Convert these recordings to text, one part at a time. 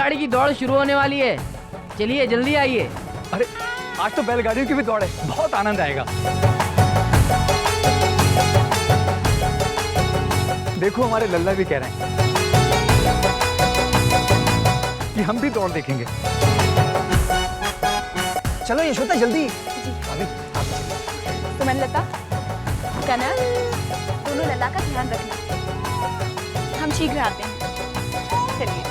बैलगाड़ी की दौड़ शुरू होने वाली है। चलिए जल्दी आइए। अरे आज तो बैलगाड़ियों की भी दौड़ है, बहुत आनंद आएगा। देखो हमारे लल्ला भी कह रहे हैं कि हम भी दौड़ देखेंगे। चलो यशोदा जल्दी। सुमन, लता, कनक, दोनों लल्ला का ध्यान रखना। हम शीघ्र आते हैं। चलिए।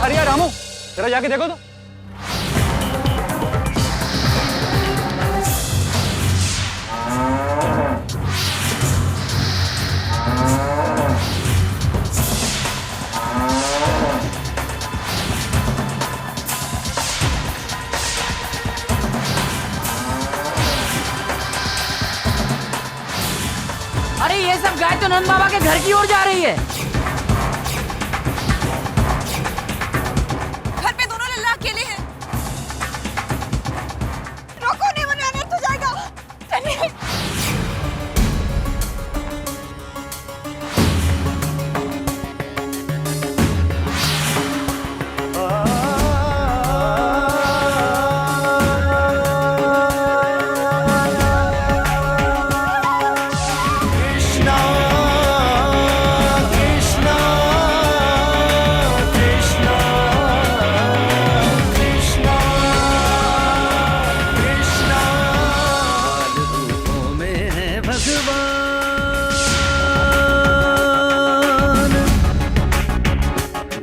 हरिया रामू, जरा जाके देखो तो। अरे ये सब गाय तो नंद बाबा के घर की ओर जा रही है। घर पे दोनों लल्ला अकेले हैं। रोको, नहीं, वरना अनर्थ हो जाएगा। चलिए।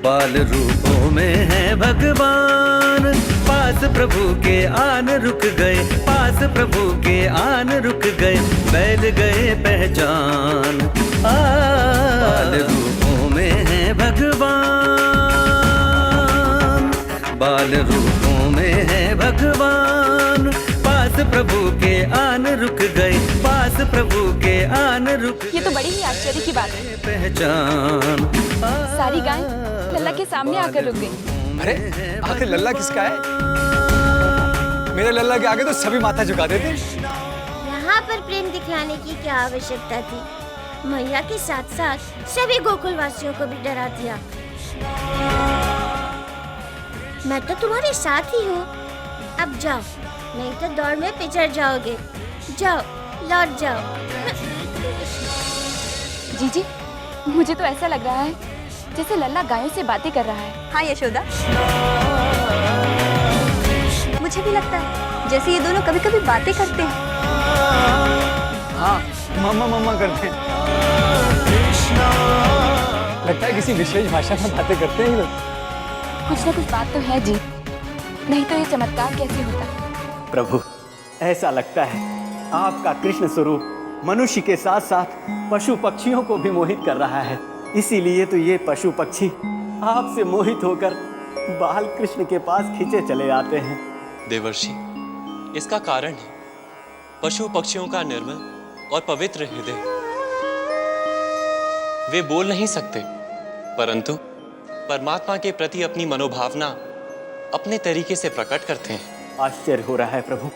बाल रूपों में है भगवान, पास प्रभु के आन रुक गए, पास प्रभु के आन रुक गए, बैल गए पहचान। बाल रूपों में है भगवान, बाल रूपों में है भगवान, पास प्रभु के आन रुक गए, पास प्रभु के आन रुक। ये तो बड़ी ही आश्चर्य की बात है। पहचान सारी गाय लल्ला के सामने आकर रुक गई। अरे आखिर लल्ला किसका है? मेरे लल्ला के आगे तो सभी माथा झुका देते। यहाँ पर प्रेम दिखलाने की क्या आवश्यकता थी? मैया के साथ साथ सभी गोकुल वासियों को भी डरा दिया। मैं तो तुम्हारे साथ ही हूँ। अब जाओ, नहीं तो दौड़ में पिछड़ जाओगे। जाओ, लौट जाओ। जीजी, मुझे तो ऐसा लग रहा है जैसे लल्ला गायों से बातें कर रहा है। हाँ यशोदा, मुझे भी लगता है जैसे ये दोनों कभी कभी बातें करते हैं। हाँ, मम्मा मम्मा करते हैं। लगता है किसी विशेष भाषा में बातें करते हैं लोग। कुछ ना कुछ बात तो है जी, नहीं तो ये चमत्कार कैसे होता? प्रभु, ऐसा लगता है आपका कृष्ण स्वरूप मनुष्य के साथ साथ पशु पक्षियों को भी मोहित कर रहा है। इसीलिए तो ये पशु पक्षी आपसे मोहित होकर बाल कृष्ण के पास खींचे चले आते हैं। देवर्षि, इसका कारण है पशु पक्षियों का निर्मल और पवित्र हृदय। वे बोल नहीं सकते, परंतु परमात्मा के प्रति अपनी मनोभावना अपने तरीके से प्रकट करते हैं। आश्चर्य हो रहा है प्रभु,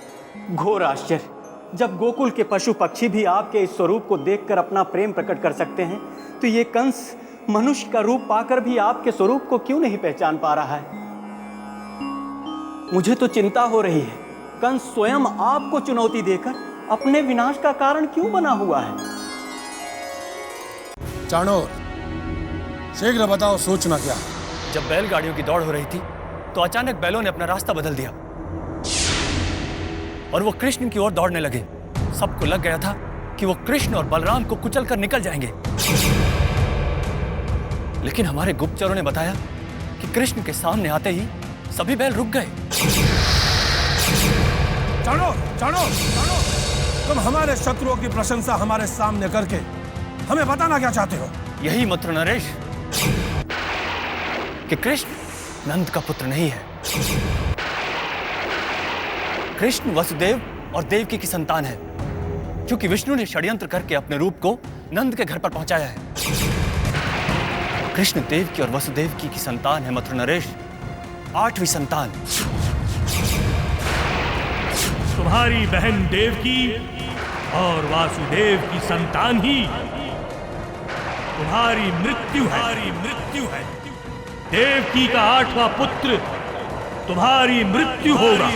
घोर आश्चर्य। जब गोकुल के पशु पक्षी भी आपके इस स्वरूप को देखकर अपना प्रेम प्रकट कर सकते हैं, तो ये कंस मनुष्य का रूप पाकर भी आपके स्वरूप को क्यों नहीं पहचान पा रहा है? मुझे तो चिंता हो रही है, कंस स्वयं आपको चुनौती देकर अपने विनाश का कारण क्यों बना हुआ है? चाणोर, शीघ्र बताओ सूचना क्या? जब बैलगाड़ियों की दौड़ हो रही थी तो अचानक बैलों ने अपना रास्ता बदल दिया और वो कृष्ण की ओर दौड़ने लगे। सबको लग गया था कि वो कृष्ण और बलराम को कुचल कर निकल जाएंगे, लेकिन हमारे गुप्तचरों ने बताया कि कृष्ण के सामने आते ही सभी बैल रुक गए। चाणूर, चाणूर, चाणूर, तुम हमारे शत्रुओं की प्रशंसा हमारे सामने करके हमें बताना क्या चाहते हो? यही मथुरा नरेश कि कृष्ण नंद का पुत्र नहीं है। कृष्ण वसुदेव और देवकी की संतान है, क्योंकि विष्णु ने षड्यंत्र करके अपने रूप को नंद के घर पर पहुंचाया है। कृष्ण देवकी और वसुदेव की संतान है मथुरा नरेश, 8वीं संतान। तुम्हारी बहन देवकी और वासुदेव की संतान ही तुम्हारी मृत्यु है। देवकी का 8वां पुत्र तुम्हारी मृत्यु होगा।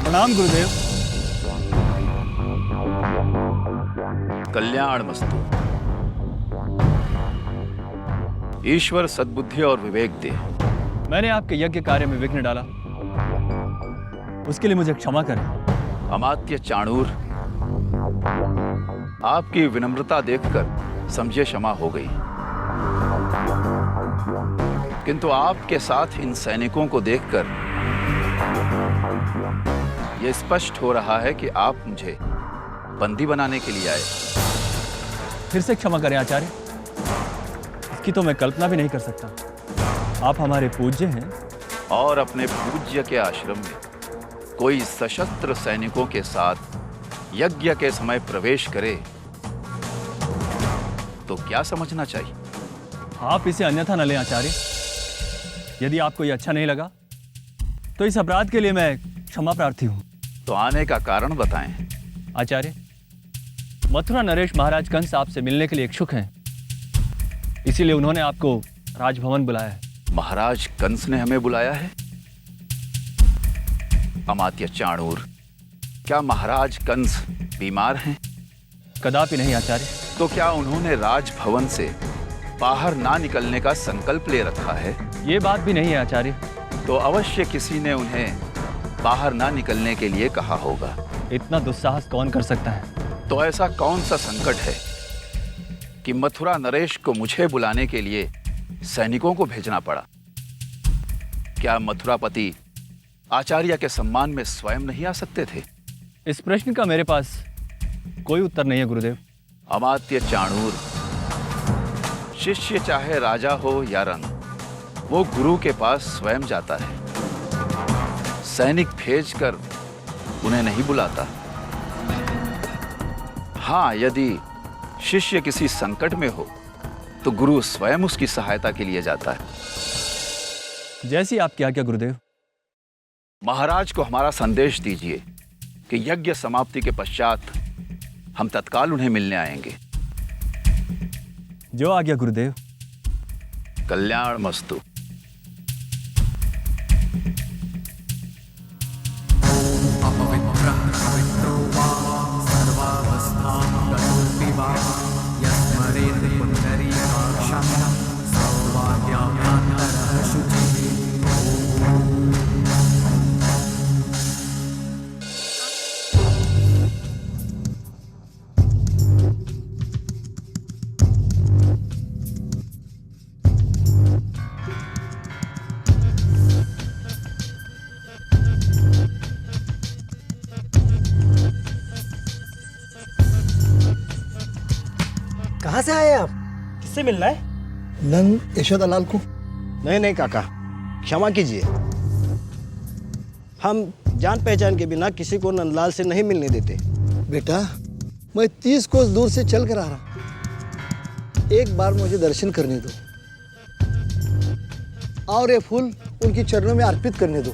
प्रणाम गुरुदेव। कल्याण मस्तु। ईश्वर सद्बुद्धि और विवेक दे। मैंने आपके यज्ञ कार्य में विघ्न डाला, उसके लिए मुझे क्षमा करें। अमात्य चाणूर, आपकी विनम्रता देखकर समझे क्षमा हो गई, किंतु आपके साथ इन सैनिकों को देखकर यह स्पष्ट हो रहा है कि आप मुझे बंदी बनाने के लिए आए। फिर से क्षमा करें आचार्य, इसकी तो मैं कल्पना भी नहीं कर सकता। आप हमारे पूज्य हैं। और अपने पूज्य के आश्रम में कोई सशस्त्र सैनिकों के साथ यज्ञ के समय प्रवेश करे तो क्या समझना चाहिए? आप इसे अन्यथा न लें आचार्य। यदि आपको ये अच्छा नहीं लगा तो इस अपराध के लिए मैं क्षमा प्रार्थी हूँ। तो आने का कारण बताएं। आचार्य, मथुरा नरेश महाराज कंस आपसे मिलने के लिए इच्छुक हैं, इसीलिए उन्होंने आपको राजभवन बुलाया है। महाराज कंस ने हमें बुलाया है? अमात्य चाणूर, क्या महाराज कंस बीमार हैं? कदापि नहीं आचार्य। तो क्या उन्होंने राजभवन से बाहर ना निकलने का संकल्प ले रखा है? ये बात भी नहीं है आचार्य। तो अवश्य किसी ने उन्हें बाहर ना निकलने के लिए कहा होगा। इतना दुस्साहस कौन कर सकता है? तो ऐसा कौन सा संकट है कि मथुरा नरेश को मुझे बुलाने के लिए सैनिकों को भेजना पड़ा? क्या मथुरापति आचार्य के सम्मान में स्वयं नहीं आ सकते थे? इस प्रश्न का मेरे पास कोई उत्तर नहीं है गुरुदेव। अमात्य चाणूर, शिष्य चाहे राजा हो या रंग, वो गुरु के पास स्वयं जाता है, सैनिक भेजकर उन्हें नहीं बुलाता। हाँ, यदि शिष्य किसी संकट में हो तो गुरु स्वयं उसकी सहायता के लिए जाता है। जैसी आपकी आज्ञा गुरुदेव। महाराज को हमारा संदेश दीजिए कि यज्ञ समाप्ति के पश्चात हम तत्काल उन्हें मिलने आएंगे। जो आज्ञा गुरुदेव। कल्याण मस्तु। कहाँ से आए आप? किससे मिलना है? नंद यशोदा लाल को। नहीं नहीं काका, क्षमा कीजिए। हम जान पहचान के बिना किसी को नंदलाल से नहीं मिलने देते। बेटा, मैं 30 कोस दूर से चल कर आ रहा हूँ। एक बार मुझे दर्शन करने दो और ये फूल उनकी चरणों में अर्पित करने दो।